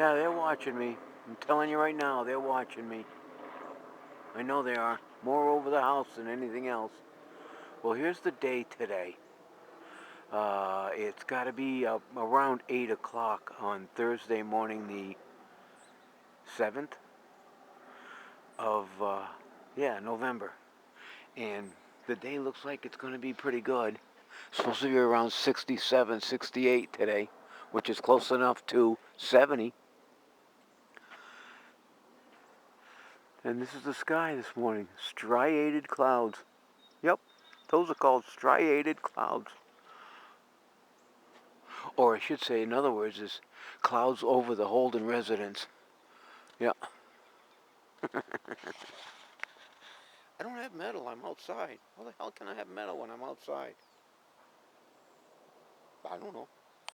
Yeah, they're watching me. I'm telling you right now, they're watching me. I know they are. More over the house than anything else. Well, here's the day today. It's got to be around 8 o'clock on Thursday morning, the 7th of, November. And the day looks like it's going to be pretty good. It's supposed to be around 67, 68 today, which is close enough to 70. And this is the sky this morning. Striated clouds. Yep, those are called striated clouds. Or I should say, in other words, is clouds over the Holden residence. Yeah. I don't have metal. I'm outside. How the hell can I have metal when I'm outside? I don't know.